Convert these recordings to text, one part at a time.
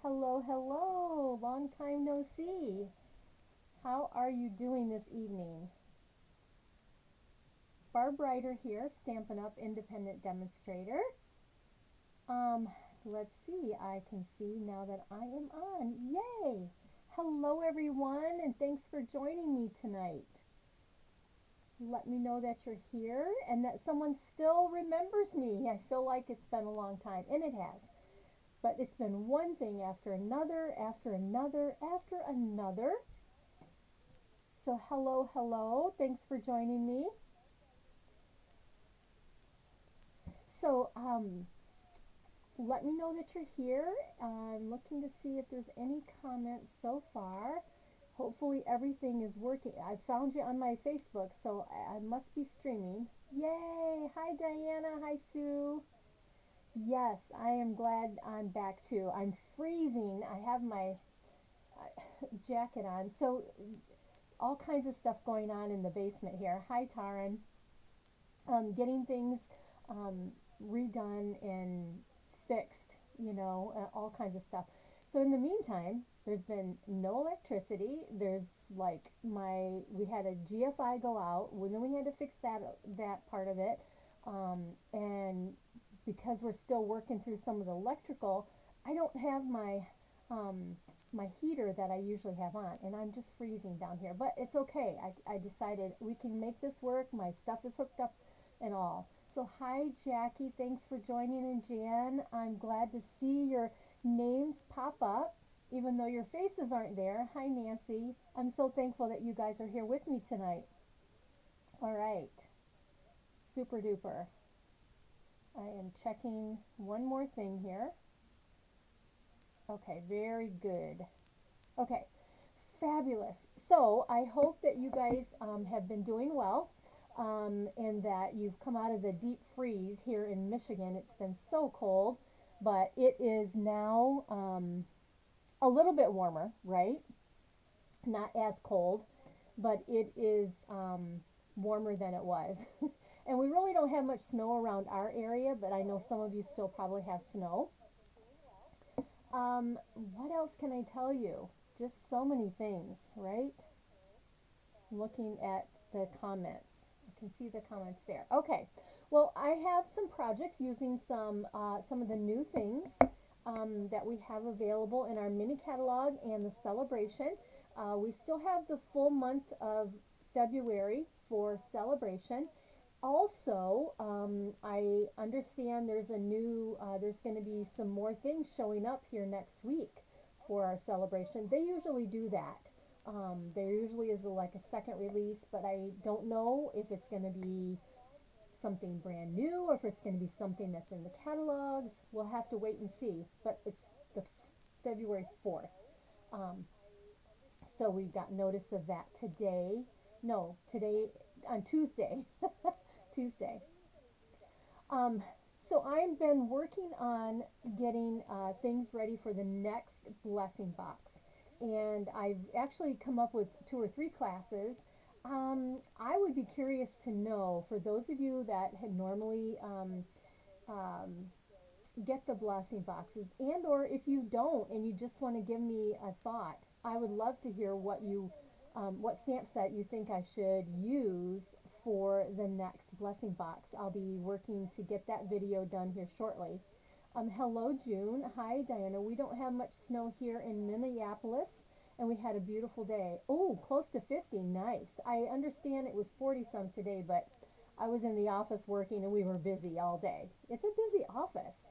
Hello, hello. Long time no see. How are you doing this evening? Barb Ryder here, Stampin' Up! Independent Demonstrator. Um, let's see. I can see now that I am on. Yay! Hello, everyone, and thanks for joining me tonight. Let me know that you're here and that someone still remembers me. I feel like it's been a long time, and it has. But it's been one thing after another, after another, after another. So hello, hello. Thanks for joining me. So let me know that you're here. I'm looking to see if there's any comments so far. Hopefully everything is working. I found you on my Facebook, so I must be streaming. Yay! Hi Diana. Hi Sue. Yes, I am glad I'm back too. I'm freezing. I have my jacket on. So all kinds of stuff going on in the basement here. Hi Taran. Getting things redone and fixed, all kinds of stuff. So in the meantime, there's been no electricity. There's like we had a GFI go out, then we had to fix that part of it, and because we're still working through some of the electrical, I don't have my heater that I usually have on, and I'm just freezing down here. But it's okay. I decided we can make this work. My stuff is hooked up and all. So hi Jackie, thanks for joining, and Jan, I'm glad to see your names pop up even though your faces aren't there. Hi Nancy, I'm so thankful that you guys are here with me tonight. All right, super duper. I am checking one more thing here. Okay, very good. Okay, fabulous. So I hope that you guys have been doing well. And that you've come out of the deep freeze here in Michigan. It's been so cold, but it is now a little bit warmer, right? Not as cold, but it is warmer than it was. And we really don't have much snow around our area, but I know some of you still probably have snow. What else can I tell you? Just so many things, right? Looking at the comments. I can see the comments there. Okay, well, I have some projects using some of the new things that we have available in our mini catalog and the celebration. We still have the full month of February for celebration. Also, I understand there's going to be some more things showing up here next week for our celebration. They usually do that. There usually is like a second release, but I don't know if it's going to be something brand new or if it's going to be something that's in the catalogs. We'll have to wait and see, but it's the February 4th. Um, so we got notice of that today. No, today on Tuesday. Tuesday. Um, so I've been working on getting things ready for the next blessing box. And I've actually come up with 2 or 3 classes. I would be curious to know, for those of you that had normally um, get the blessing boxes, and or if you don't and you just want to give me a thought, I would love to hear what stamp set you think I should use for the next blessing box. I'll be working to get that video done here shortly. Hello June. Hi Diana. We don't have much snow here in Minneapolis, and we had a beautiful day. Oh, close to 50. Nice. I understand it was 40 some today, but I was in the office working and we were busy all day. It's a busy office.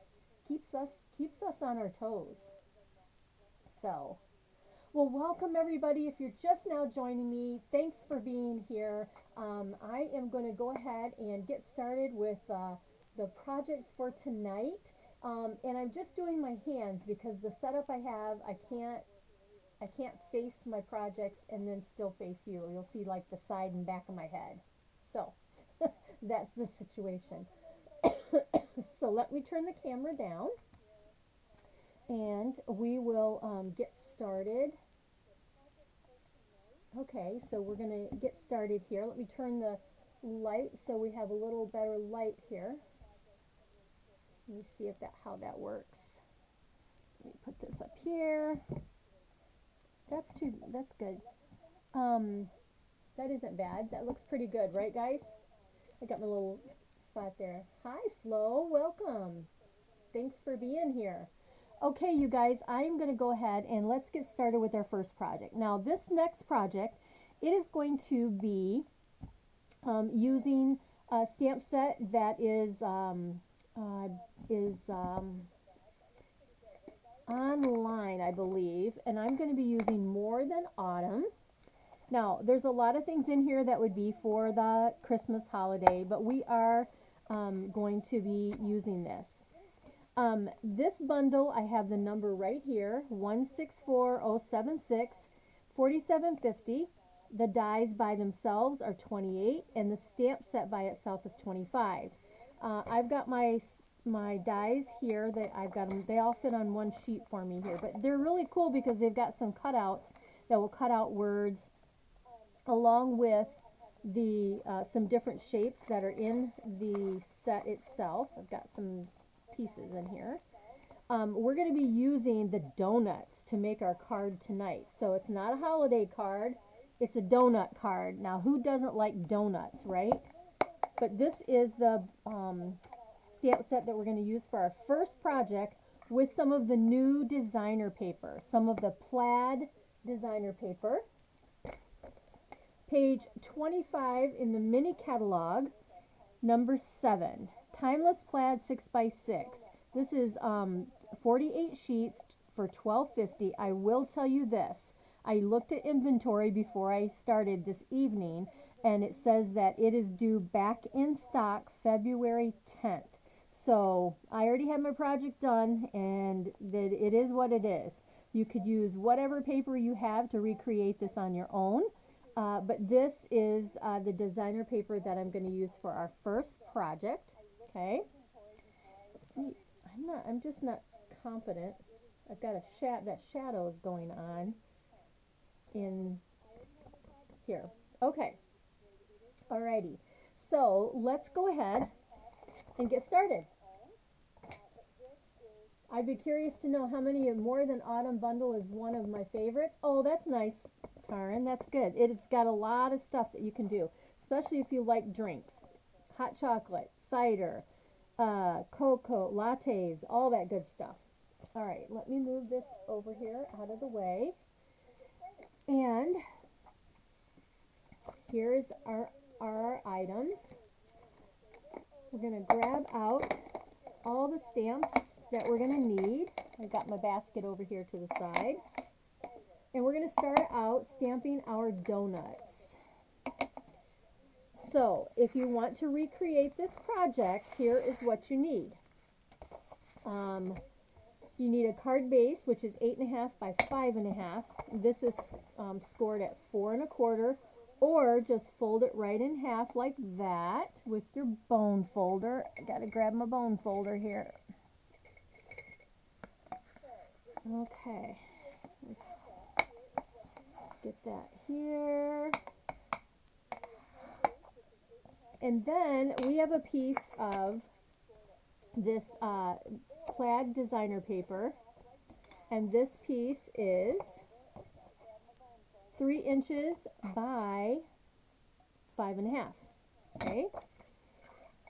Keeps us on our toes. So, well, welcome everybody. If you're just now joining me, thanks for being here. I am going to go ahead and get started with the projects for tonight. And I'm just doing my hands because the setup I have, I can't face my projects and then still face you. You'll see like the side and back of my head. So that's the situation. So let me turn the camera down and we will get started. Okay, so we're going to get started here. Let me turn the light so we have a little better light here. Let me see how that works. Let me put this up here. That's good. That isn't bad. That looks pretty good, right guys? I got my little spot there. Hi Flo, welcome. Thanks for being here. Okay, you guys, I'm going to go ahead and let's get started with our first project. Now, this next project, it is going to be using a stamp set that is online, I believe, and I'm going to be using More Than Autumn. Now, there's a lot of things in here that would be for the Christmas holiday, but we are going to be using this. This bundle, I have the number right here, 164076, 4750. The dies by themselves are 28, and the stamp set by itself is 25. I've got my dies here that I've got them. They all fit on one sheet for me here, but they're really cool because they've got some cutouts that will cut out words, along with the some different shapes that are in the set itself. I've got some pieces in here. We're going to be using the donuts to make our card tonight. So it's not a holiday card, it's a donut card. Now, who doesn't like donuts, right? But this is the stamp set that we're going to use for our first project with some of the new designer paper, some of the plaid designer paper. Page 25 in the mini catalog, number 7. Timeless Plaid 6x6. This is 48 sheets for $12.50. I will tell you this. I looked at inventory before I started this evening, and it says that it is due back in stock February 10th. So I already have my project done, and that it is what it is. You could use whatever paper you have to recreate this on your own. But this is the designer paper that I'm going to use for our first project. Okay. I'm just not confident. I've got that shadow is going on in here. Okay. Alrighty. So let's go ahead and get started. I'd be curious to know how many More Than Autumn bundle is one of my favorites. Oh, that's nice, Taryn. That's good. It's got a lot of stuff that you can do, especially if you like drinks. Hot chocolate, cider, cocoa, lattes, all that good stuff. All right, let me move this over here out of the way. And here's our items. We're going to grab out all the stamps that we're going to need. I got my basket over here to the side. And we're going to start out stamping our donuts. So, if you want to recreate this project, here is what you need. You need a card base, which is 8.5 by 5.5. This is scored at 4 1/4, or just fold it right in half like that with your bone folder. I gotta grab my bone folder here. Okay, let's get that here. And then we have a piece of this plaid designer paper, and this piece is 3 inches by 5.5. Okay,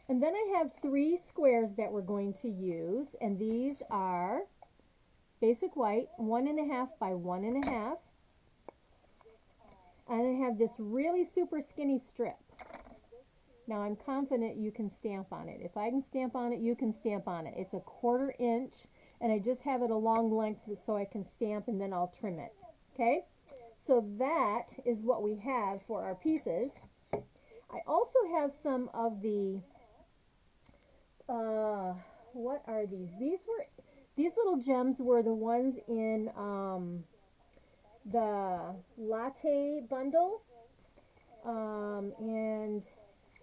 and then I have 3 squares that we're going to use, and these are basic white, 1.5 by 1.5, and I have this really super skinny strip. Now, I'm confident you can stamp on it. If I can stamp on it, you can stamp on it. It's a 1/4 inch, and I just have it a long length so I can stamp, and then I'll trim it. Okay? So that is what we have for our pieces. I also have some of the, what are these? These little gems were the ones in the latte bundle, and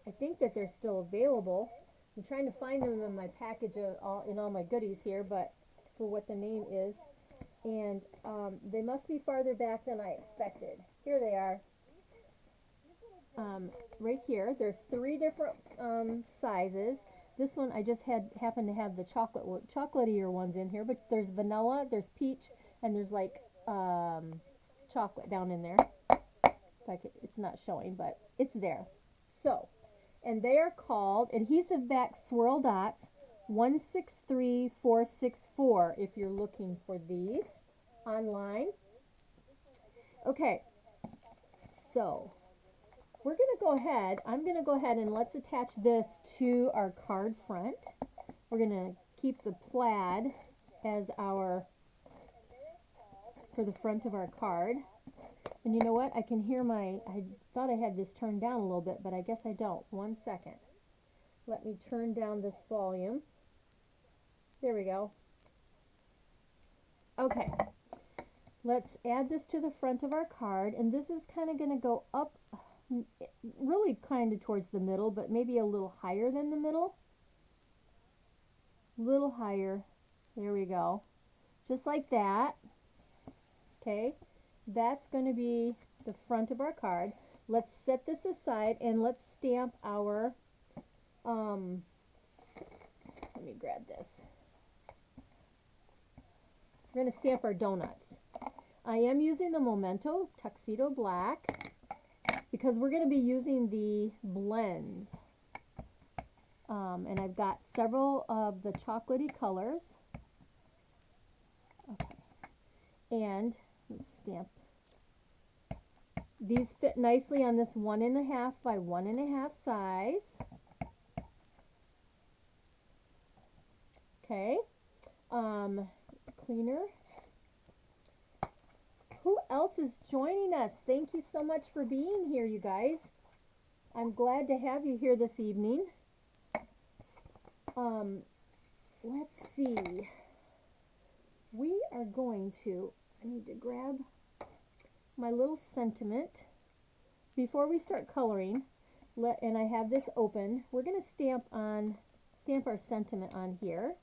I think that they're still available. I'm trying to find them in my package in all my goodies here, but for what the name is. And they must be farther back than I expected. Here they are. Right here. There's 3 different sizes. This one I just happened to have the chocolatier ones in here, but there's vanilla, there's peach, and there's like chocolate down in there. It's not showing, but it's there. So, and they are called Adhesive Back Swirl Dots 163464 if you're looking for these online. Okay, so we're going to go ahead, I'm going to go ahead and let's attach this to our card front. We're going to keep the plaid as for the front of our card. And you know what? I can hear I thought I had this turned down a little bit, but I guess I don't. 1 second. Let me turn down this volume. There we go. Okay. Let's add this to the front of our card, and this is kind of going to go up, really kind of towards the middle, but maybe a little higher than the middle. A little higher. There we go. Just like that. Okay. That's going to be the front of our card. Let's set this aside and let's stamp our, let me grab this. We're going to stamp our donuts. I am using the Memento Tuxedo Black because we're going to be using the blends. And I've got several of the chocolatey colors. Okay. And let's stamp. These fit nicely on this 1.5 by 1.5 size. Okay. Cleaner. Who else is joining us? Thank you so much for being here, you guys. I'm glad to have you here this evening. Let's see. We are going to, I need to grab my little sentiment. Before we start coloring, and I have this open, we're going to stamp our sentiment on here.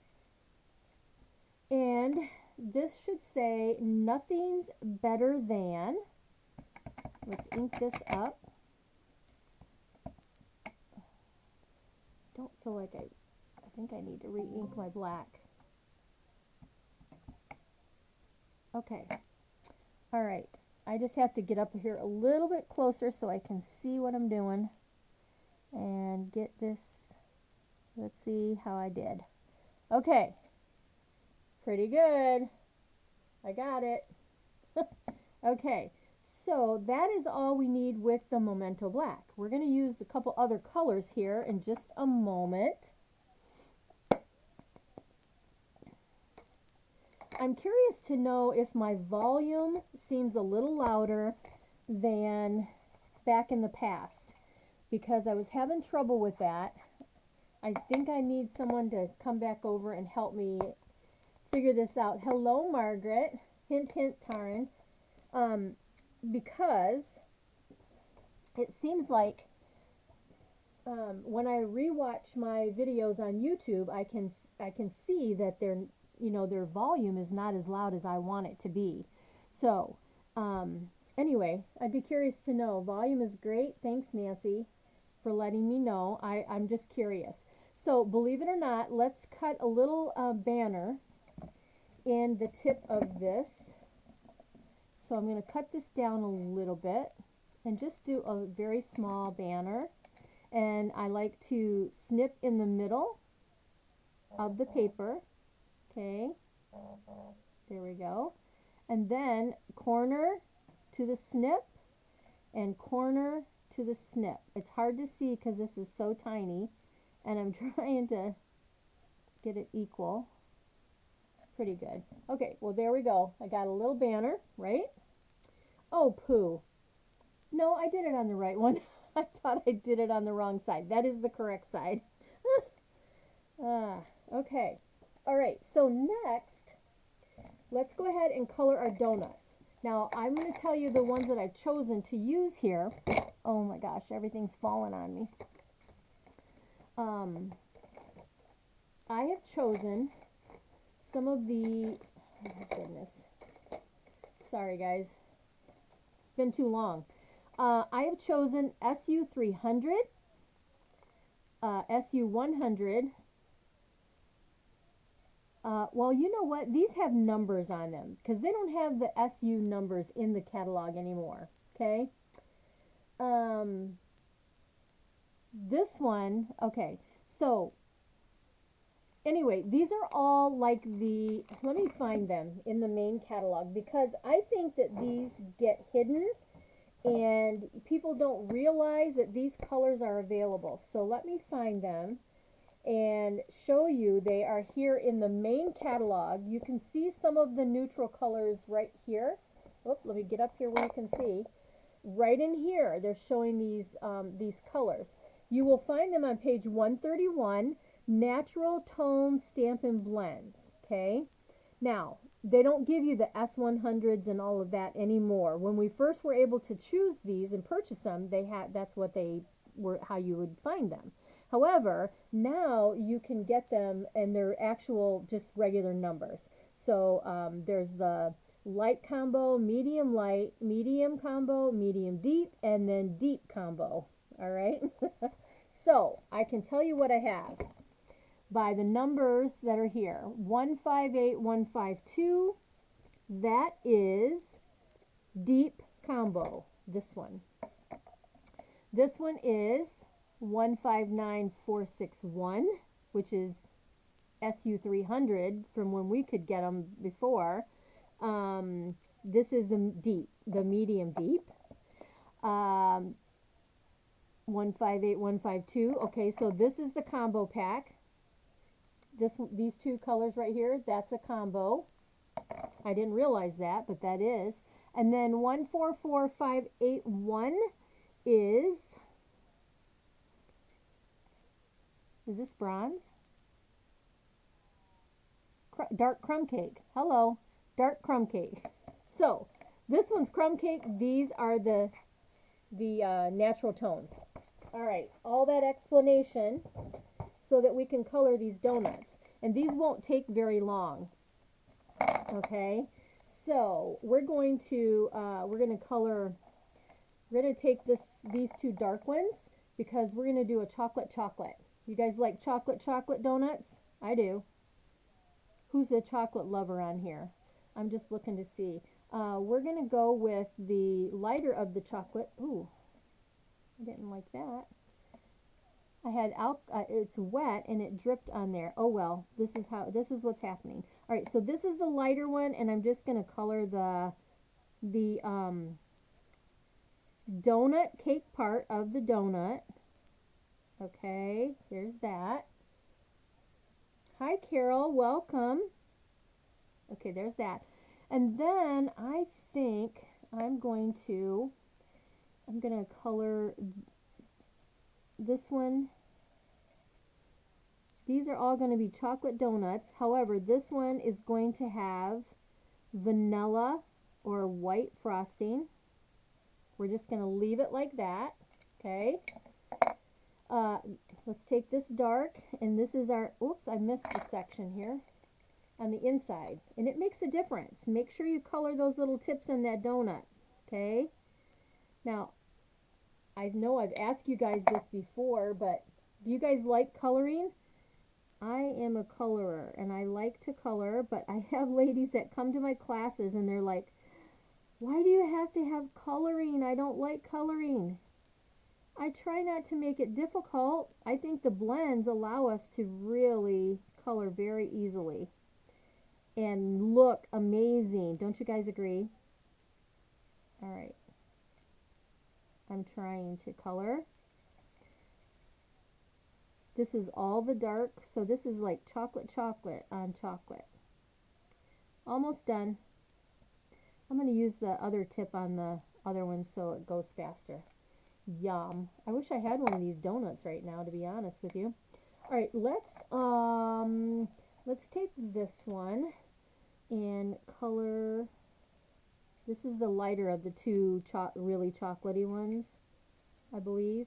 And this should say, nothing's better than. Let's ink this up. Don't feel like I think I need to re-ink my black. Okay. All right. I just have to get up here a little bit closer so I can see what I'm doing and get this. Let's see how I did. Okay. Pretty good. I got it. Okay. So that is all we need with the Memento Black. We're going to use a couple other colors here in just a moment. I'm curious to know if my volume seems a little louder than back in the past, because I was having trouble with that. I think I need someone to come back over and help me figure this out. Hello, Margaret. Hint, hint, Taryn. Because it seems like when I rewatch my videos on YouTube, I can see that their volume is not as loud as I want it to be. So, anyway, I'd be curious to know. Volume is great. Thanks, Nancy, for letting me know. I'm just curious. So, believe it or not, let's cut a little banner in the tip of this. So, I'm going to cut this down a little bit and just do a very small banner. And I like to snip in the middle of the paper. Okay, there we go. And then corner to the snip and corner to the snip. It's hard to see because this is so tiny, and I'm trying to get it equal. Pretty good. Okay, well, there we go. I got a little banner, right? Oh, poo. No, I did it on the right one. I thought I did it on the wrong side. That is the correct side. Okay. All right, so next, let's go ahead and color our donuts. Now, I'm going to tell you the ones that I've chosen to use here. Oh my gosh, everything's falling on me. I have chosen some of the, oh my goodness. Sorry, guys. It's been too long. I have chosen SU 300, SU 100, Well, you know what? These have numbers on them because they don't have the SU numbers in the catalog anymore. Okay. Um, this one, okay. So anyway, these are all like let me find them in the main catalog because I think that these get hidden and people don't realize that these colors are available. So let me find them and show you. They are here in the main catalog. You can see some of the neutral colors right here. Oop, let me get up here where you can see. Right in here, they're showing these colors. You will find them on page 131, Natural Tone Stampin' Blends. Okay, now they don't give you the S100s and all of that anymore. When we first were able to choose these and purchase them, that's what they were, how you would find them. However, now you can get them and they're actual just regular numbers. So there's the light combo, medium light, medium combo, medium deep, and then deep combo. All right. So I can tell you what I have by the numbers that are here. 158152, that is deep combo, this one. This one is 159461, which is SU300 from when we could get them before. This is the medium deep. 158152. Okay, so this is the combo pack. These two colors right here, that's a combo. I didn't realize that, but that is. And then 144581 is this bronze? Dark crumb cake. Hello, dark crumb cake. So this one's crumb cake. These are the natural tones. All right, all that explanation so that we can color these donuts. And these won't take very long. Okay, so we're going to color. We're going to take these two dark ones because we're going to do a chocolate. You guys like chocolate donuts? I do. Who's a chocolate lover on here? I'm just looking to see. We're going to go with the lighter of the chocolate. Ooh, I didn't like that. I had it's wet and it dripped on there. Oh well, this is what's happening. All right, so this is the lighter one, and I'm just going to color the donut cake part of the donut. Okay, here's that. Hi Carol, welcome. Okay, there's that. And then I think I'm going to color this one. These are all going to be chocolate donuts. However, this one is going to have vanilla or white frosting. We're just going to leave it like that. Okay. Let's take this dark, and this is our, oops, I missed a section here on the inside, and it makes a difference. Make sure you color those little tips in that donut. Okay. Now, I know I've asked you guys this before, but do you guys like coloring? I am a colorer, and I like to color, but I have ladies that come to my classes, and they're like, why do you have to have coloring? I don't like coloring. I try not to make it difficult. I think the blends allow us to really color very easily and look amazing. Don't you guys agree? All right. I'm trying to color. This is all the dark, so this is like chocolate on chocolate. Almost done. I'm going to use the other tip on the other one so it goes faster. Yum. I wish I had one of these donuts right now, to be honest with you. All right, let's take this one and color. This is the lighter of the two really chocolatey ones, I believe.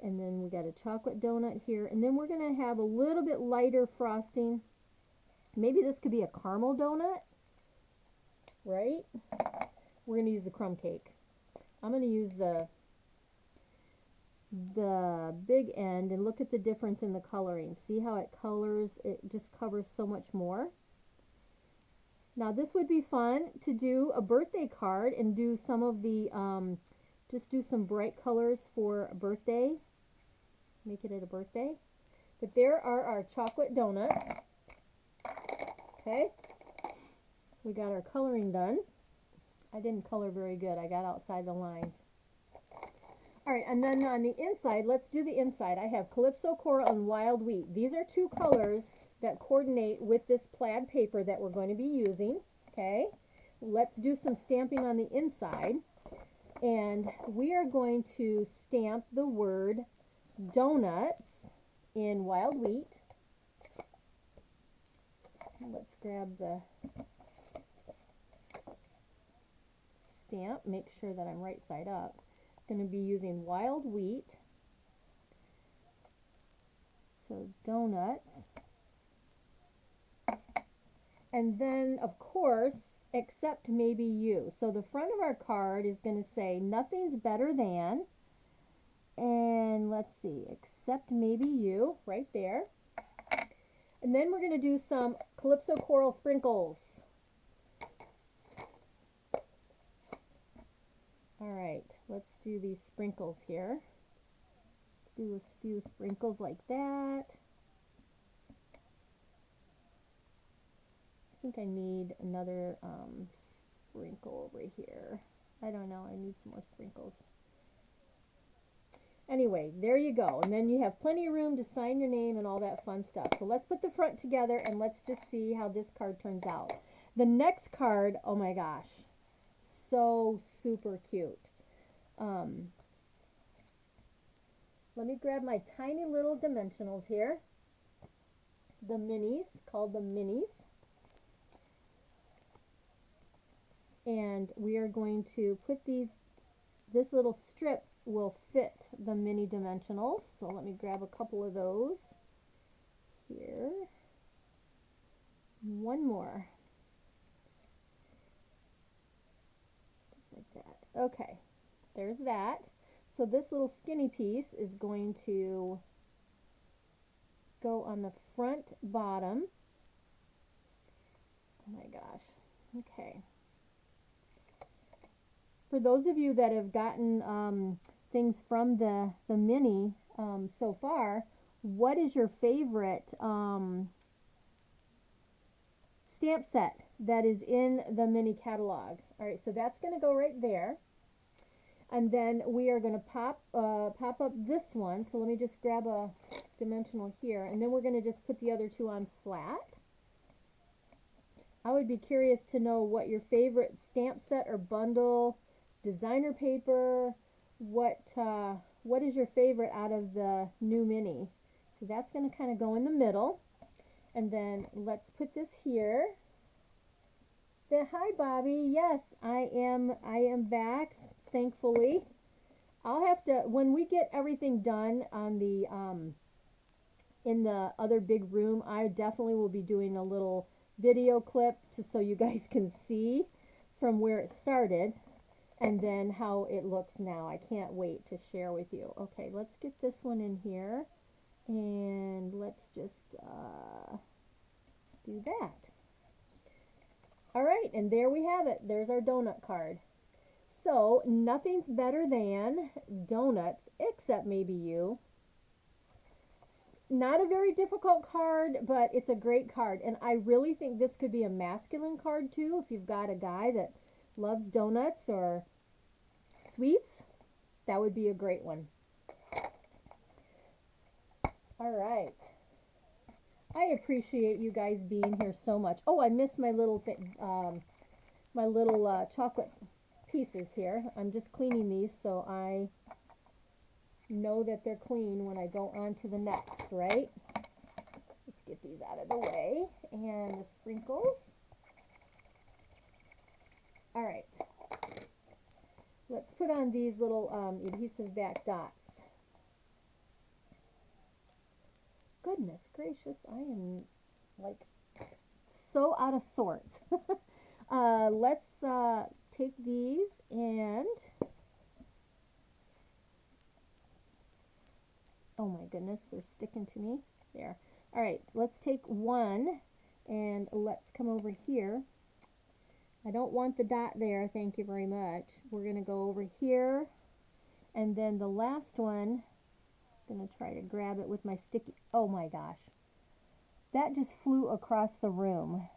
And then we got a chocolate donut here, and then we're going to have a little bit lighter frosting. Maybe this could be a caramel donut, right? We're going to use the crumb cake. I'm going to use the the big end and look at the difference in the coloring. See how it colors, it just covers so much more. Now this would be fun to do a birthday card and do some of the, just do some bright colors for a birthday. Make it at a birthday. But there are our chocolate donuts. Okay. We got our coloring done. I didn't color very good. I got outside the lines. All right, and then on the inside, let's do the inside. I have Calypso Coral and Wild Wheat. These are two colors that coordinate with this plaid paper that we're going to be using. Okay, let's do some stamping on the inside. And we are going to stamp the word donuts in Wild Wheat. Let's grab the stamp, make sure that I'm right side up. Going to be using Wild Wheat. So donuts. And then, of course, except maybe you. So the front of our card is going to say nothing's better than, and let's see, except maybe you, right there. And then we're going to do some Calypso Coral sprinkles. All right, let's do these sprinkles here. Let's do a few sprinkles like that. I think I need another sprinkle over here. I don't know, I need some more sprinkles. Anyway, there you go. And then you have plenty of room to sign your name and all that fun stuff. So let's put the front together and let's just see how this card turns out. The next card, oh my gosh. So super cute. Let me grab my tiny little dimensionals here. The minis, called the minis. And we are going to put this little strip will fit the mini dimensionals. So let me grab a couple of those here. One more. Like that. Okay, there's that. So this little skinny piece is going to go on the front bottom. Oh my gosh. Okay. For those of you that have gotten things from the mini so far, what is your favorite stamp set that is in the mini catalog? All right, so that's going to go right there. And then we are going to pop up this one. So let me just grab a dimensional here. And then we're going to just put the other two on flat. I would be curious to know what your favorite stamp set or bundle, designer paper, what is your favorite out of the new mini. So that's going to kind of go in the middle. And then let's put this here. Hi Bobby, yes, I am back, thankfully. I'll have to, when we get everything done on the in the other big room, I definitely will be doing a little video clip so you guys can see from where it started and then how it looks now. I can't wait to share with you. Okay, let's get this one in here and let's just do that. All right, and there we have it. There's our donut card. So nothing's better than donuts, except maybe you. Not a very difficult card, but it's a great card. And I really think this could be a masculine card too. If you've got a guy that loves donuts or sweets, that would be a great one. All right. I appreciate you guys being here so much. Oh, I missed my little chocolate pieces here. I'm just cleaning these so I know that they're clean when I go on to the next, right? Let's get these out of the way. And the sprinkles. All right. Let's put on these little adhesive back dots. Goodness gracious, I am like so out of sorts. Let's take these and Oh my goodness, they're sticking to me. There. All right, let's take one and let's come over here. I don't want the dot there, thank you very much. We're going to go over here, and then the last one, I'm going to try to grab it with my sticky. Oh my gosh. That just flew across the room,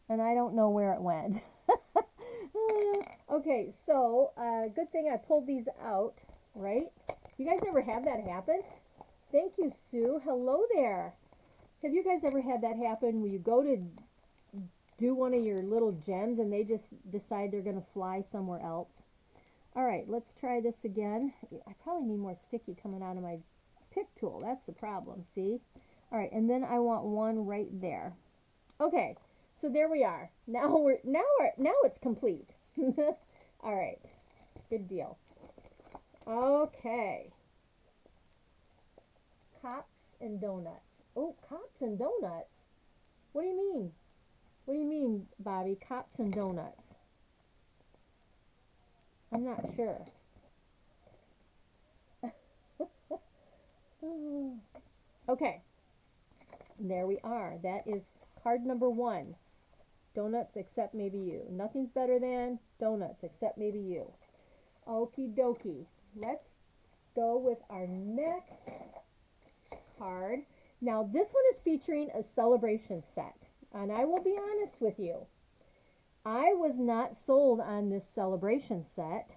and I don't know where it went. Okay, so good thing I pulled these out, right? You guys ever have that happen? Thank you, Sue. Hello there. Have you guys ever had that happen where you go to do one of your little gems and they just decide they're going to fly somewhere else? All right, let's try this again. I probably need more sticky coming out of my pick tool. That's the problem, see? All right, and then I want one right there. Okay, so there we are. Now it's complete. All right, good deal. Okay. Cops and donuts. Oh, cops and donuts. What do you mean? What do you mean, Bobby? Cops and donuts. I'm not sure. Okay. There we are. That is card number 1. Donuts except maybe you. Nothing's better than donuts except maybe you. Okie dokie. Let's go with our next card. Now this one is featuring a celebration set. And I will be honest with you. I was not sold on this celebration set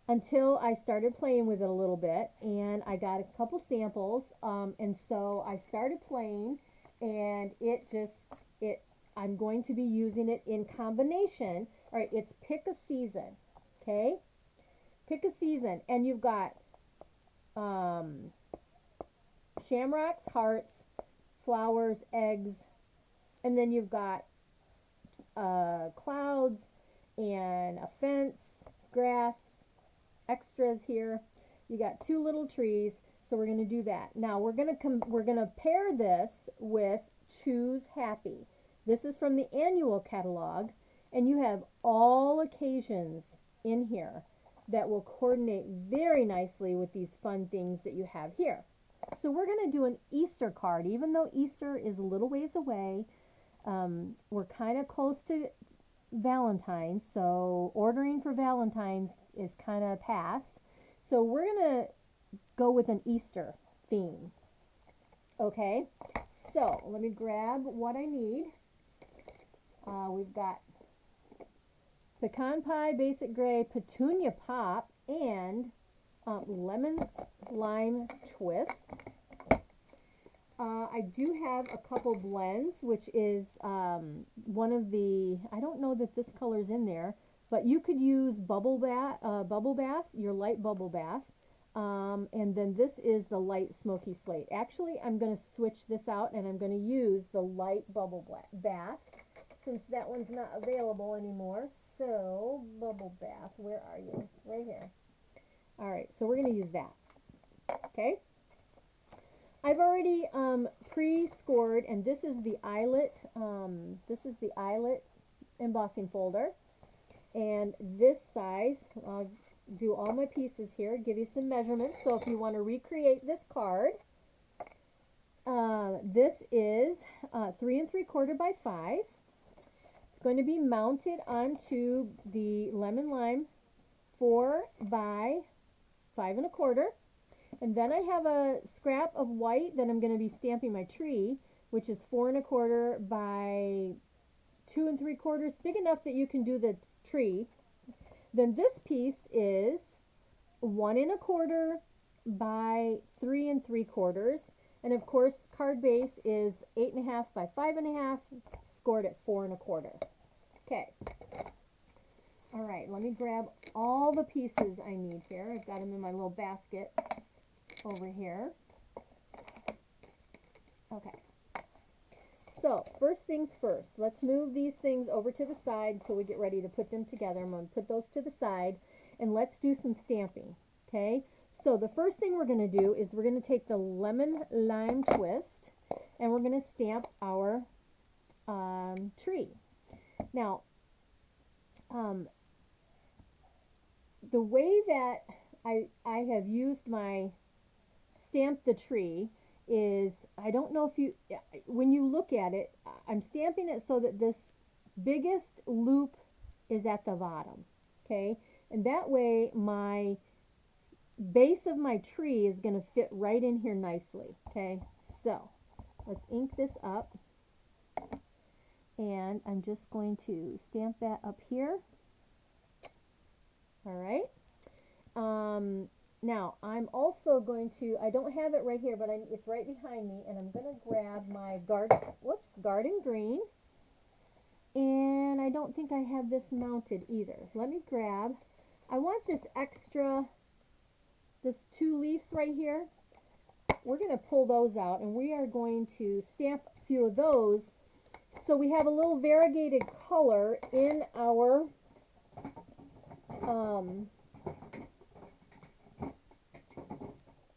until I started playing with it a little bit. And I got a couple samples. And so I started playing, and I'm going to be using it in combination. All right, it's pick a season, okay? Pick a season, and you've got shamrocks, hearts, flowers, eggs, and then you've got clouds and a fence, grass, extras here. You got 2 little trees, so we're going to do that. Now we're going to pair this with Choose Happy. This is from the annual catalog, and you have all occasions in here that will coordinate very nicely with these fun things that you have here. So we're going to do an Easter card. Even though Easter is a little ways away, we're kind of close to Valentine's, so ordering for Valentine's is kind of past. So we're going to go with an Easter theme. Okay, so let me grab what I need. We've got pecan pie, basic gray, petunia pop, and lemon lime twist. I do have a couple blends, which is one of the, I don't know that this color's in there, but you could use bubble bath, your light bubble bath. And then this is the light smoky slate. Actually, I'm going to switch this out, and I'm going to use the light bubble bath, since that one's not available anymore. So, bubble bath, where are you? Right here. All right, so we're going to use that. Okay. I've already pre-scored, and this is the eyelet. This is the eyelet embossing folder, and this size. I'll do all my pieces here. Give you some measurements. So if you want to recreate this card, this is 3 3/4 by 5. It's going to be mounted onto the lemon lime 4 by 5 1/4. And then I have a scrap of white that I'm going to be stamping my tree, which is 4 1/4 by 2 3/4, big enough that you can do the tree. Then this piece is 1 1/4 by 3 3/4. And of course, card base is 8 1/2 by 5 1/2, scored at 4 1/4. Okay. All right, let me grab all the pieces I need here. I've got them in my little basket over here. Okay. So, first things first, let's move these things over to the side until we get ready to put them together. I'm going to put those to the side, and let's do some stamping. Okay? So, the first thing we're going to do is we're going to take the lemon lime twist, and we're going to stamp our tree. Now, the way that I have used my stamp the tree is, I don't know if you, when you look at it, I'm stamping it so that this biggest loop is at the bottom, okay? And that way my base of my tree is going to fit right in here nicely, okay? So let's ink this up, and I'm just going to stamp that up here. All right. Now I'm also going to, I don't have it right here, but it's right behind me, and I'm going to grab my garden green. And I don't think I have this mounted either. Let me grab, I want this extra, this 2 leaves right here. We're going to pull those out, and we are going to stamp a few of those so we have a little variegated color in our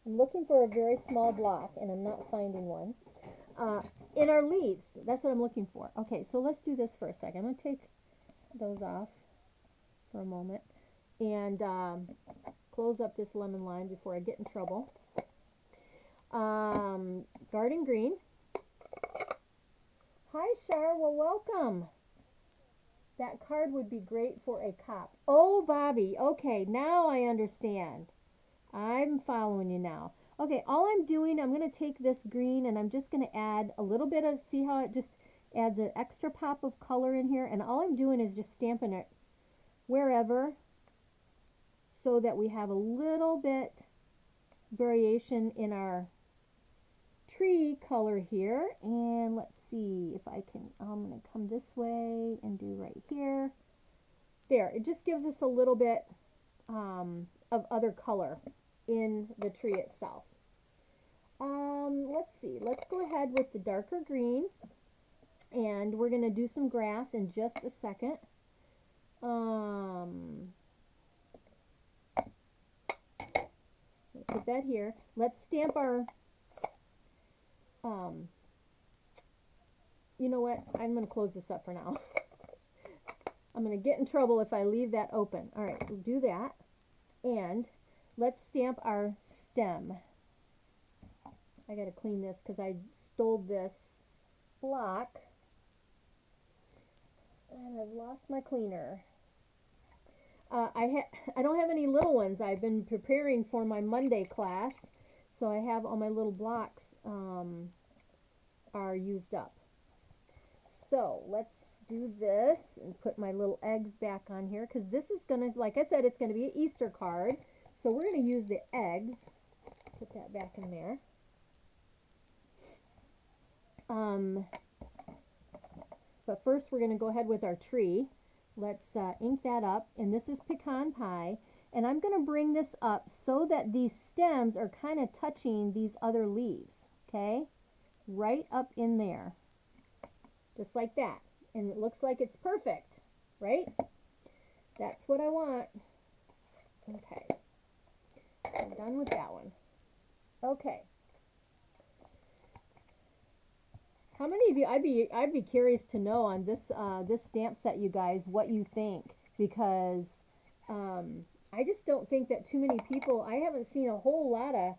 I'm looking for a very small block, and I'm not finding one. In our leaves, that's what I'm looking for. Okay, so let's do this for a second. I'm going to take those off for a moment and close up this lemon line before I get in trouble. Garden green. Hi, Shar. Well, welcome. That card would be great for a cop. Oh, Bobby. Okay, now I understand. I'm following you now. Okay, all I'm doing, I'm going to take this green and I'm just going to add a little bit of, see how it just adds an extra pop of color in here? And all I'm doing is just stamping it wherever so that we have a little bit variation in our tree color here. And let's see if I can, I'm going to come this way and do right here. There, it just gives us a little bit of other color in the tree itself. Let's see, let's go ahead with the darker green, and we're going to do some grass in just a second. Put that here. Let's stamp our, you know what, I'm going to close this up for now. I'm going to get in trouble if I leave that open. All right, we'll do that. And let's stamp our stem. I got to clean this because I stole this block and I've lost my cleaner. I don't have any little ones. I've been preparing for my Monday class, so I have all my little blocks are used up. So let's do this and put my little eggs back on here, because this is going to, like I said, it's going to be an Easter card. So we're going to use the eggs. Put that back in there. But first we're going to go ahead with our tree. Let's ink that up. And this is pecan pie. And I'm going to bring this up so that these stems are kind of touching these other leaves. Okay? Right up in there. Just like that. And it looks like it's perfect. Right? That's what I want. Okay. I'm done with that one. Okay. How many of you, I'd be curious to know on this this stamp set, you guys, what you think, because I just don't think that too many people, I haven't seen a whole lot of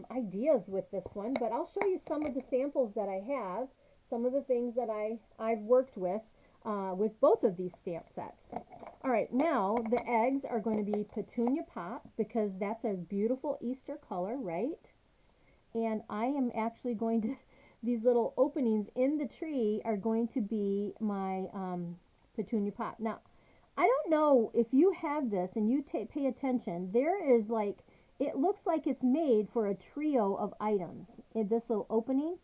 ideas with this one, but I'll show you some of the samples that I have, some of the things that I've worked with both of these stamp sets. All right, now the eggs are going to be petunia pop, because that's a beautiful Easter color, right? And I am actually going to, these little openings in the tree are going to be my petunia pop. Now, I don't know if you have this and you pay attention, there is like, it looks like it's made for a trio of items in this little opening.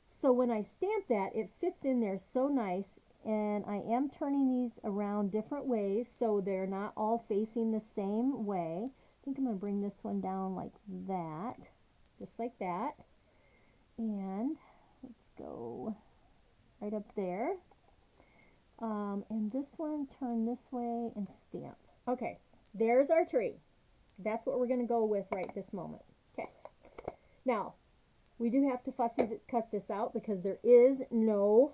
So when I stamp that, it fits in there so nice. And I am turning these around different ways so they're not all facing the same way. I think I'm going to bring this one down like that, just like that. And let's go right up there. And this one, turn this way and stamp. Okay, there's our tree. That's what we're going to go with right this moment. Okay. Now, we do have to fussy cut this out because there is no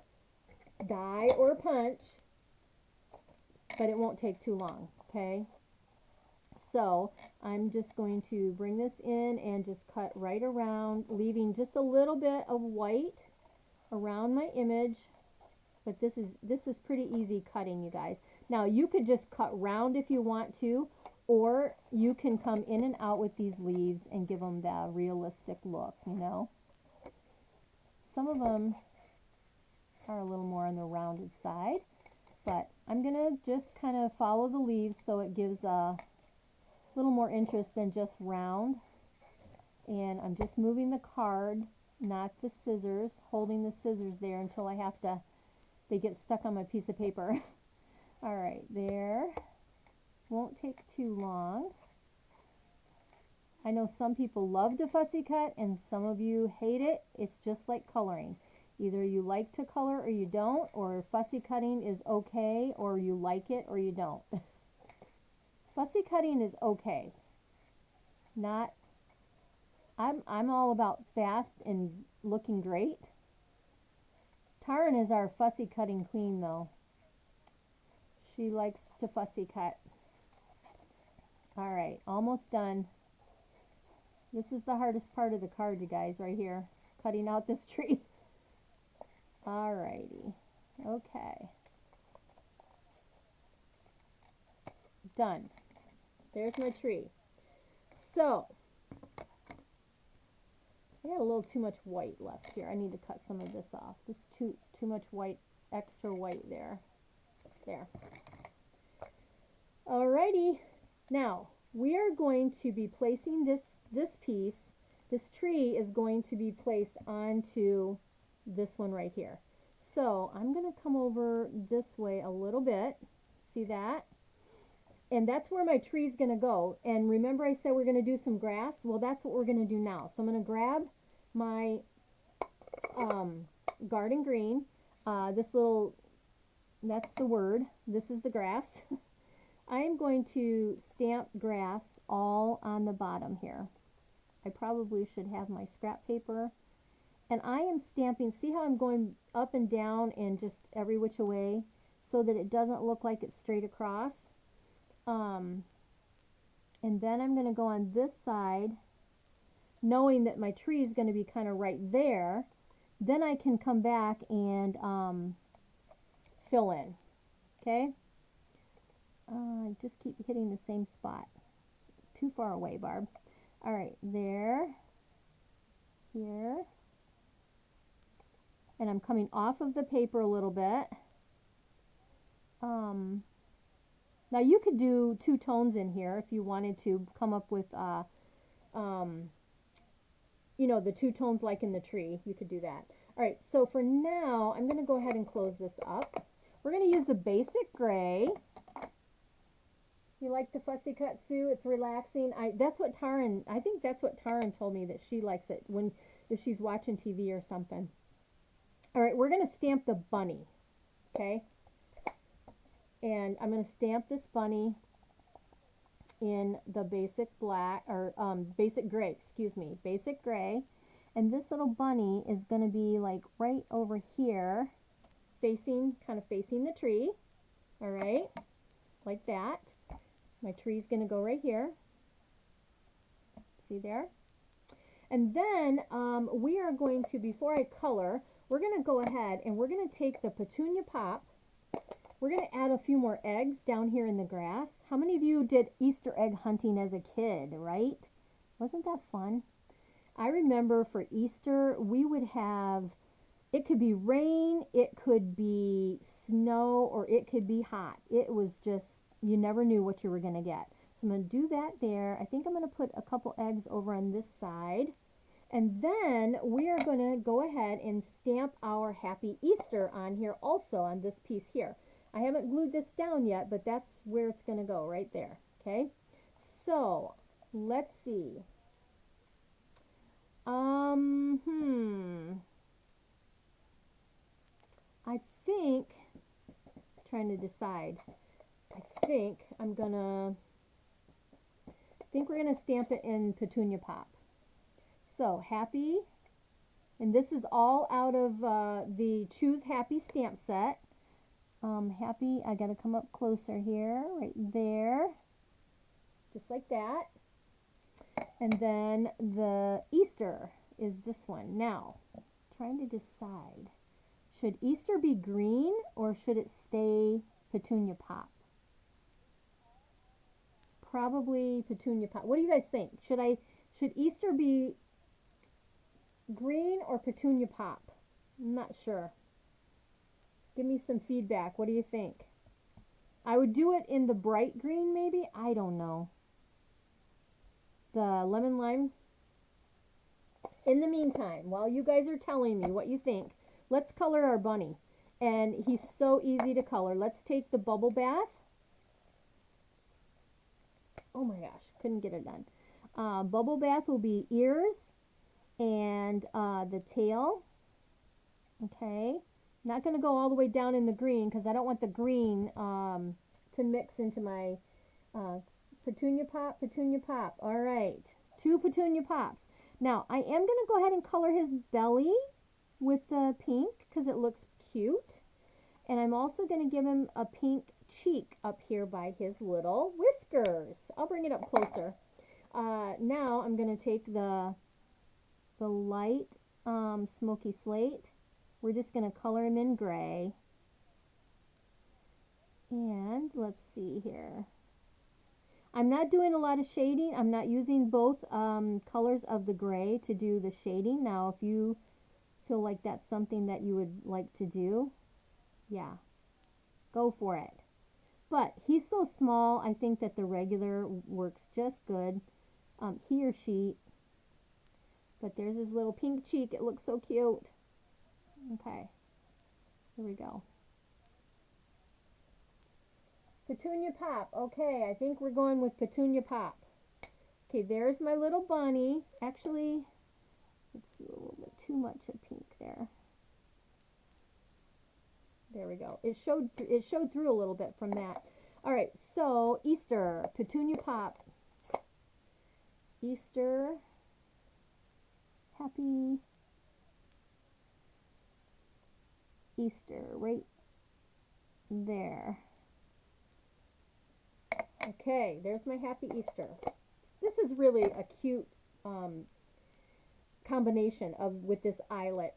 die or punch, but it won't take too long. Okay. So I'm just going to bring this in and just cut right around, leaving just a little bit of white around my image. But this is pretty easy cutting, you guys. Now you could just cut round if you want to, or you can come in and out with these leaves and give them the realistic look, you know. Some of them are a little more on the rounded side, but I'm gonna just kind of follow the leaves so it gives a little more interest than just round. And I'm just moving the card, not the scissors, holding the scissors there until I have to, they get stuck on my piece of paper. All right, there. Won't take too long. I know some people love to fussy cut and some of you hate it. It's just like coloring. Either you like to color or you don't, or fussy cutting is okay, or you like it or you don't. Fussy cutting is okay. Not, I'm all about fast and looking great. Taryn is our fussy cutting queen though. She likes to fussy cut. All right, almost done. This is the hardest part of the card, you guys, right here. Cutting out this tree. All righty. Okay. Done. There's my tree. So, I got a little too much white left here. I need to cut some of this off. This is too much white, extra white there. There. Alrighty. Now, we are going to be placing this piece, this tree is going to be placed onto this one right here. So I'm going to come over this way a little bit. See that? And that's where my tree is going to go. And remember I said we're going to do some grass? Well, that's what we're going to do now. So I'm going to grab my garden green. This little, that's the word. This is the grass. I am going to stamp grass all on the bottom here. I probably should have my scrap paper. And I am stamping, see how I'm going up and down and just every which way so that it doesn't look like it's straight across. And then I'm going to go on this side, knowing that my tree is going to be kind of right there. Then I can come back and fill in. Okay? I just keep hitting the same spot. Too far away, Barb. All right, there, here. And I'm coming off of the paper a little bit. Now you could do two tones in here if you wanted to come up with, you know, the two tones like in the tree. You could do that. All right, so for now, I'm going to go ahead and close this up. We're going to use the basic gray. You like the fussy cut, Sue? It's relaxing. That's what Taryn, I think that's what Taryn told me, that she likes it if she's watching TV or something. All right, we're going to stamp the bunny, okay? And I'm going to stamp this bunny in the basic black, or basic gray, excuse me, basic gray. And this little bunny is going to be like right over here, kind of facing the tree, all right, like that. My tree's going to go right here. See there? And then we are going to, before I color, we're going to go ahead and we're going to take the petunia pop. We're going to add a few more eggs down here in the grass. How many of you did Easter egg hunting as a kid, right? Wasn't that fun? I remember for Easter, we would have, it could be rain, it could be snow, or it could be hot. It was just, you never knew what you were going to get. So I'm going to do that there. I think I'm going to put a couple eggs over on this side. And then we are going to go ahead and stamp our Happy Easter on here also, on this piece here. I haven't glued this down yet, but that's where it's going to go, right there. Okay? So, let's see. I think, trying to decide. I think we're gonna stamp it in Petunia Pop. So Happy, and this is all out of the Choose Happy stamp set. Happy, I gotta come up closer here, right there. just like that. And then the Easter is this one. Now, trying to decide, should Easter be green or should it stay Petunia Pop? Probably Petunia Pop. What do you guys think? Should Easter be green or Petunia Pop? I'm not sure. Give me some feedback. What do you think? I would do it in the bright green maybe. I don't know. The lemon lime. In the meantime, while you guys are telling me what you think, let's color our bunny. And he's so easy to color. Let's take the bubble bath. Oh my gosh, couldn't get it done. Bubble bath will be ears and the tail. Okay. Not going to go all the way down in the green because I don't want the green to mix into my Petunia Pop, Petunia Pop. All right. 2 Petunia Pops. Now, I am going to go ahead and color his belly with the pink because it looks cute. And I'm also going to give him a pink cheek up here by his little whiskers. I'll bring it up closer. Now, I'm going to take the light smoky slate. We're just going to color him in gray. And let's see here. I'm not doing a lot of shading. I'm not using both colors of the gray to do the shading. Now, if you feel like that's something that you would like to do, yeah, go for it. But he's so small, I think that the regular works just good. He or she. But there's his little pink cheek. It looks so cute. Okay, here we go. Petunia Pop. Okay, I think we're going with Petunia Pop. Okay, there's my little bunny. Actually, it's a little bit too much of pink there. There we go. It showed through a little bit from that. All right, so Easter, Petunia Pop. Easter. Happy Easter right there. Okay, there's my Happy Easter. This is really a cute combination with this eyelet.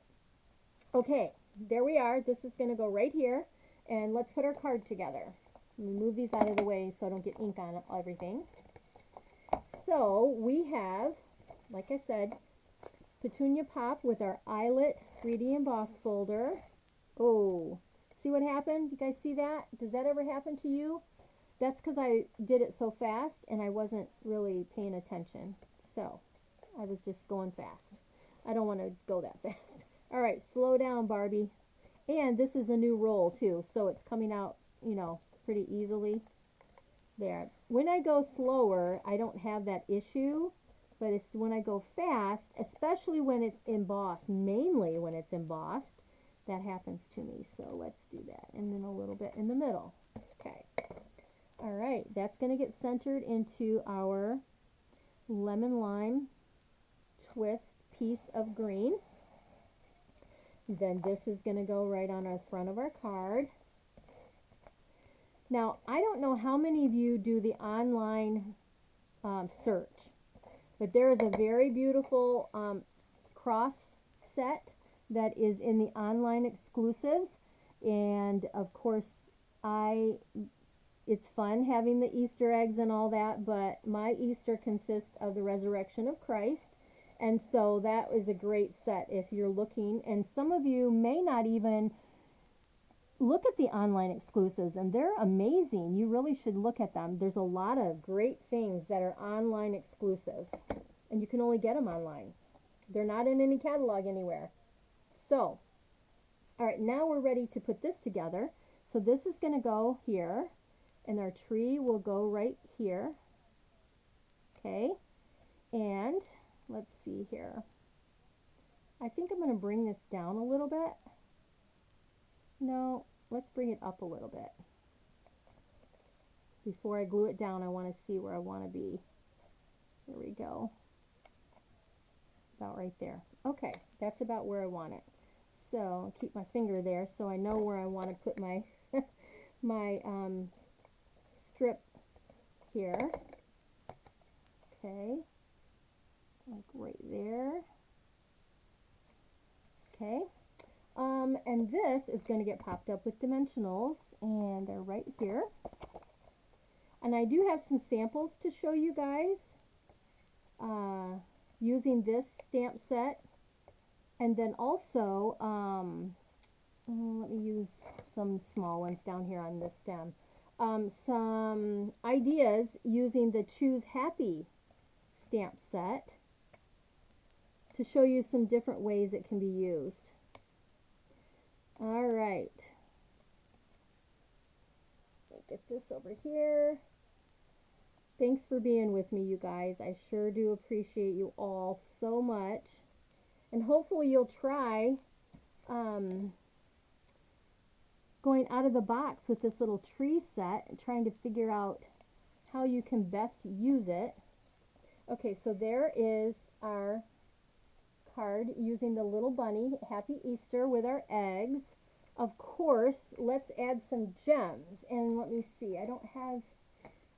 Okay, there we are. This is going to go right here. And let's put our card together. Let me move these out of the way so I don't get ink on everything. So we have, like I said, Petunia Pop with our eyelet 3D emboss folder. Oh, see what happened? You guys see that? Does that ever happen to you? That's because I did it so fast and I wasn't really paying attention. So I was just going fast. I don't want to go that fast. All right, slow down, Barbie. And this is a new roll too, so it's coming out, you know, pretty easily. There. When I go slower, I don't have that issue, but it's when I go fast, especially when it's embossed, mainly when it's embossed, that happens to me. So let's do that. And then a little bit in the middle. Okay. All right, that's going to get centered into our lemon lime twist piece of green. Then this is going to go right on our front of our card. Now, I don't know how many of you do the online search, but there is a very beautiful cross set that is in the online exclusives. And of course, it's fun having the Easter eggs and all that, but my Easter consists of the resurrection of Christ. And so that is a great set if you're looking. And some of you may not even look at the online exclusives, and they're amazing. You really should look at them. There's a lot of great things that are online exclusives, and you can only get them online. They're not in any catalog anywhere. So, all right, now we're ready to put this together. So this is going to go here. And our tree will go right here. Okay. And let's see here. I think I'm going to bring this down a little bit. No, let's bring it up a little bit. Before I glue it down, I want to see where I want to be. There we go. About right there. Okay, that's about where I want it. So I'll keep my finger there so I know where I want to put my my strip here. Okay, like right there. Okay, and this is going to get popped up with dimensionals, and they're right here. And I do have some samples to show you guys using this stamp set. And then also, let me use some small ones down here on this stem. Some ideas using the Choose Happy stamp set to show you some different ways it can be used. All right. Get this over here. Thanks for being with me, you guys. I sure do appreciate you all so much. And hopefully you'll try going out of the box with this little tree set and trying to figure out how you can best use it. Okay, so there is our card using the little bunny, Happy Easter, with our eggs. Of course, let's add some gems. And let me see, I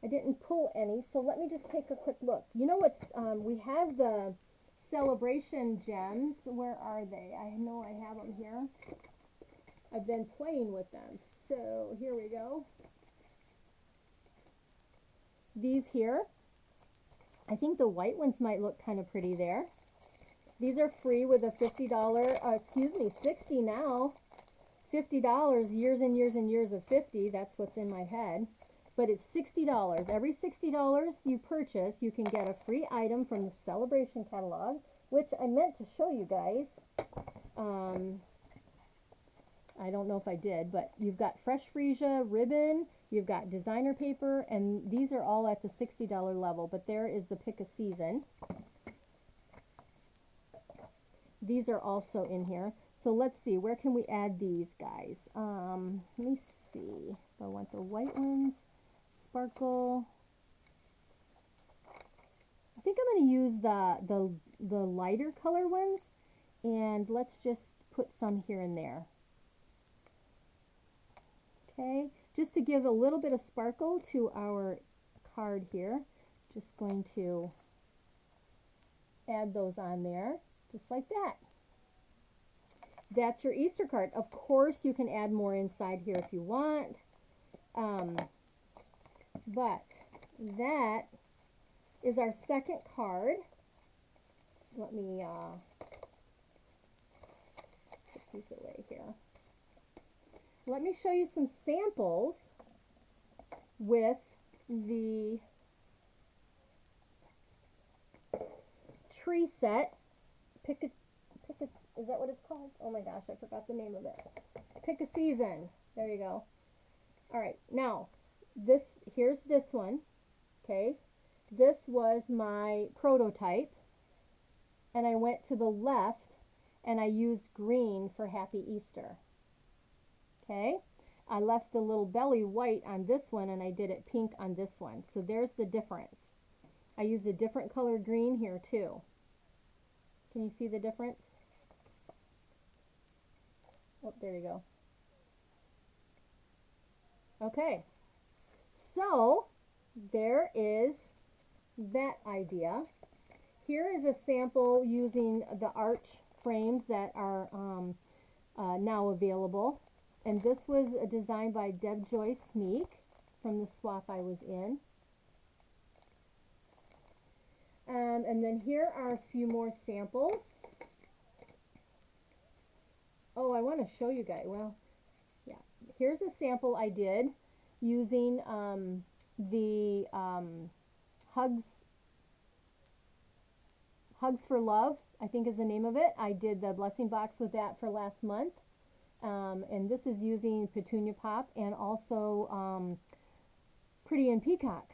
didn't pull any, so let me just take a quick look. You know what's, we have the celebration gems. Where are they? I know I have them here. I've been playing with them. So here we go. These here, I think the white ones might look kind of pretty there. These are free with a $50, $60 now. $50, years and years and years of 50. That's what's in my head. But it's $60. Every $60 you purchase, you can get a free item from the Celebration catalog, which I meant to show you guys. I don't know if I did, but you've got fresh freesia ribbon, you've got designer paper, and these are all at the $60 level, but there is the pick a season. These are also in here. So let's see, where can we add these guys? Let me see. I want the white ones. Sparkle. I think I'm going to use the lighter color ones, and let's just put some here and there. Okay, just to give a little bit of sparkle to our card here. Just going to add those on there, just like that. That's your Easter card. Of course, you can add more inside here if you want. But that is our second card. Let me put these away here. Let me show you some samples with the tree set. Is that what it's called? Oh my gosh, I forgot the name of it. Pick a season. There you go. All right, now here's this one. Okay, this was my prototype, and I went to the left and I used green for Happy Easter. Okay, I left the little belly white on this one and I did it pink on this one. So there's the difference. I used a different color green here too. Can you see the difference? Oh, there you go. Okay, so there is that idea. Here is a sample using the arch frames that are now available. And this was designed by Deb Joyce Smeek from the swap I was in. And then here are a few more samples. Oh, I want to show you guys. Well, yeah. Here's a sample I did using the Hugs for Love, I think is the name of it. I did the blessing box with that for last month. And this is using Petunia Pop and also Pretty in Peacock.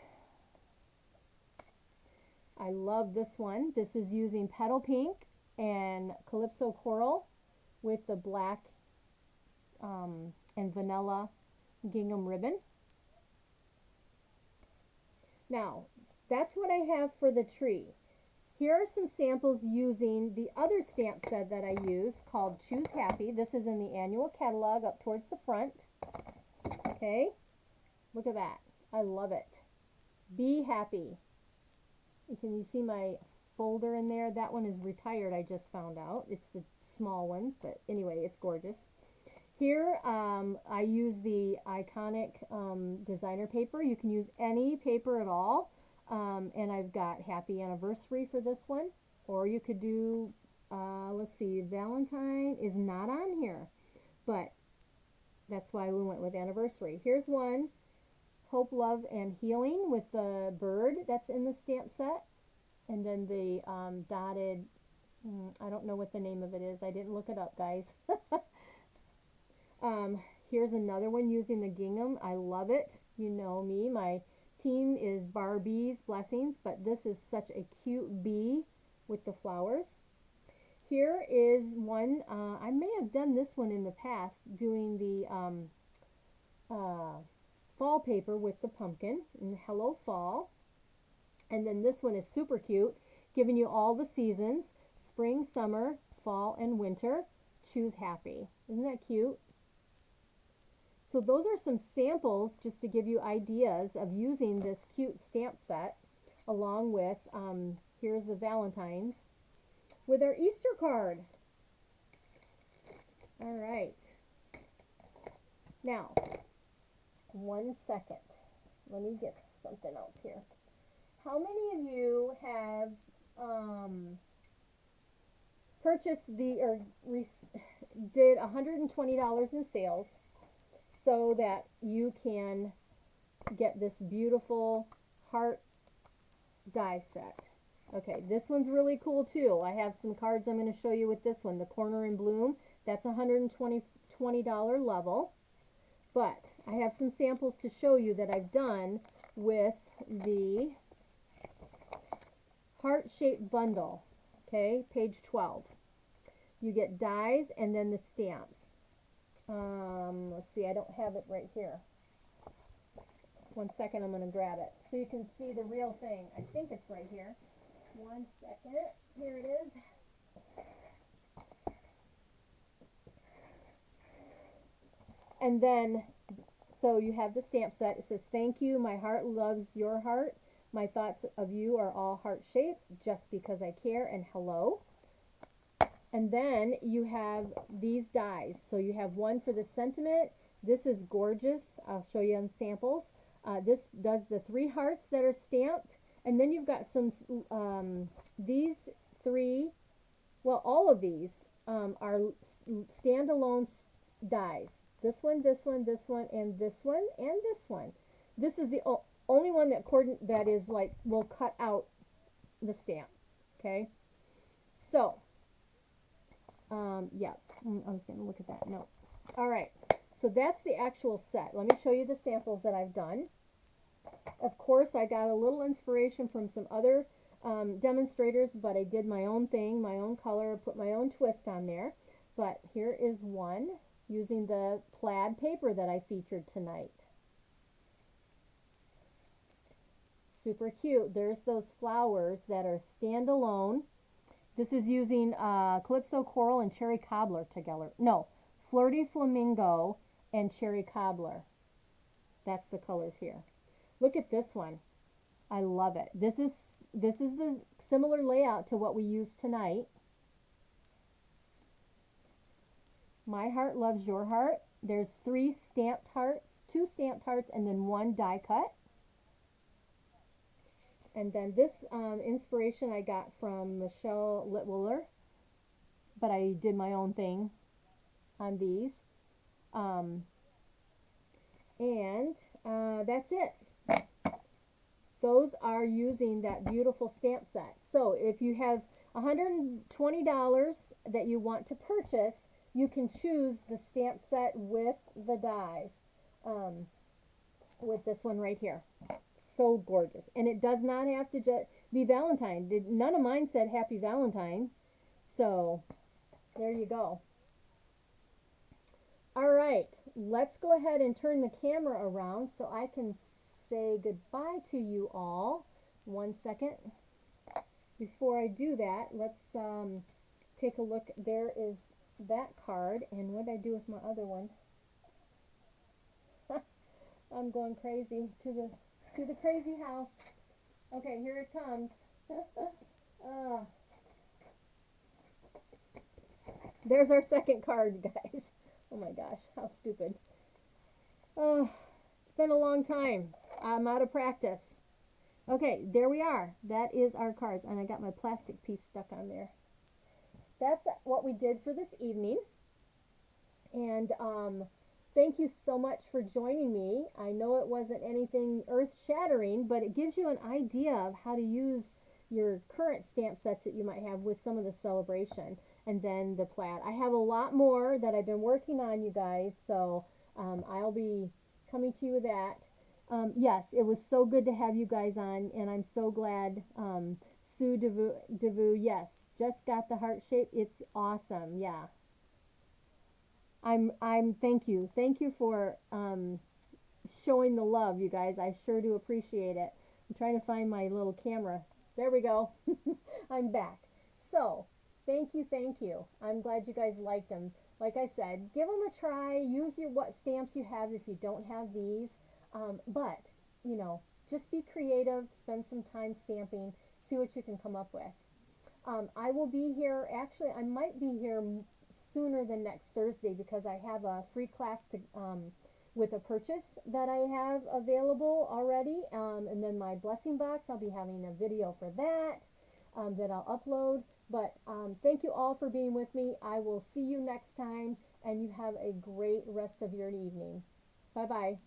I love this one. This is using Petal Pink and Calypso Coral with the black and vanilla gingham ribbon. Now, that's what I have for the tree. Here are some samples using the other stamp set that I use called Choose Happy. This is in the annual catalog up towards the front. Okay, look at that. I love it. Be happy. You see my folder in there? That one is retired, I just found out. It's the small ones, but anyway, it's gorgeous. Here, I use the iconic designer paper. You can use any paper at all. And I've got happy anniversary for this one. Or you could do, let's see, Valentine is not on here. But that's why we went with anniversary. Here's one, Hope, Love, and Healing with the bird that's in the stamp set. And then the dotted, I don't know what the name of it is. I didn't look it up, guys. Here's another one using the gingham. I love it. You know me. My team is Barbie's Blessings, but this is such a cute bee with the flowers. Here is one. I may have done this one in the past, doing the fall paper with the pumpkin and Hello Fall. And then this one is super cute, giving you all the seasons, spring, summer, fall, and winter. Choose happy. Isn't that cute? So those are some samples just to give you ideas of using this cute stamp set, along with, here's the Valentine's, with our Easter card. All right. Now, 1 second. Let me get something else here. How many of you have purchased or did $120 in sales so that you can get this beautiful heart die set? Okay, this one's really cool too. I have some cards I'm going to show you with this one. The Corner in Bloom, that's $120 level. But I have some samples to show you that I've done with the heart-shaped bundle. Okay, page 12. You get dies and then the stamps. Let's see, I don't have it right here. 1 second, I'm going to grab it so you can see the real thing. I think it's right here. 1 second. Here it is. And then, so you have the stamp set. It says, "Thank you, my heart loves your heart. My thoughts of you are all heart-shaped, just because I care," and hello. And then you have these dies. So you have one for the sentiment. This is gorgeous. I'll show you on samples. This does the 3 hearts that are stamped. And then you've got some, these 3, well, all of these are standalone dies. This one, this one, this one, and this one, and this one. This is the only one that is like, will cut out the stamp. Okay? So, yeah, I was going to look at that. No. All right. So that's the actual set. Let me show you the samples that I've done. Of course, I got a little inspiration from some other demonstrators, but I did my own thing, my own color, put my own twist on there. But here is one using the plaid paper that I featured tonight. Super cute. There's those flowers that are standalone. This is using Calypso Coral and Cherry Cobbler together. No, Flirty Flamingo and Cherry Cobbler. That's the colors here. Look at this one. I love it. This is the similar layout to what we used tonight. My heart loves your heart. There's 3 stamped hearts, 2 stamped hearts, and then 1 die cut. And then this inspiration I got from Michelle Litwiller, but I did my own thing on these. That's it. Those are using that beautiful stamp set. So if you have $120 that you want to purchase, you can choose the stamp set with the dies, with this one right here. So gorgeous. And it does not have to just be Valentine. None of mine said Happy Valentine. So there you go. All right, let's go ahead and turn the camera around so I can say goodbye to you all. 1 second. Before I do that, let's take a look. There is that card. And what did I do with my other one? I'm going crazy to the crazy house. Okay, here it comes. uh, there's our second card, you guys. Oh my gosh, how stupid. Oh, it's been a long time. I'm out of practice. Okay, there we are. That is our cards. And I got my plastic piece stuck on there. That's what we did for this evening. And thank you so much for joining me. I know it wasn't anything earth shattering, but it gives you an idea of how to use your current stamp sets that you might have with some of the celebration and then the plaid. I have a lot more that I've been working on, you guys, so I'll be coming to you with that. Yes, it was so good to have you guys on, and I'm so glad. Sue Devu, yes, just got the heart shape. It's awesome. Yeah, thank you for showing the love, you guys. I sure do appreciate it. I'm trying to find my little camera. There we go. I'm back. So, thank you. I'm glad you guys liked them. Like I said, give them a try. Use your what stamps you have if you don't have these. But, you know, just be creative. Spend some time stamping. See what you can come up with. I will be here. Actually, I might be here sooner than next Thursday because I have a free class to with a purchase that I have available already. And then my blessing box, I'll be having a video for that that I'll upload. But thank you all for being with me. I will see you next time, and you have a great rest of your evening. Bye bye.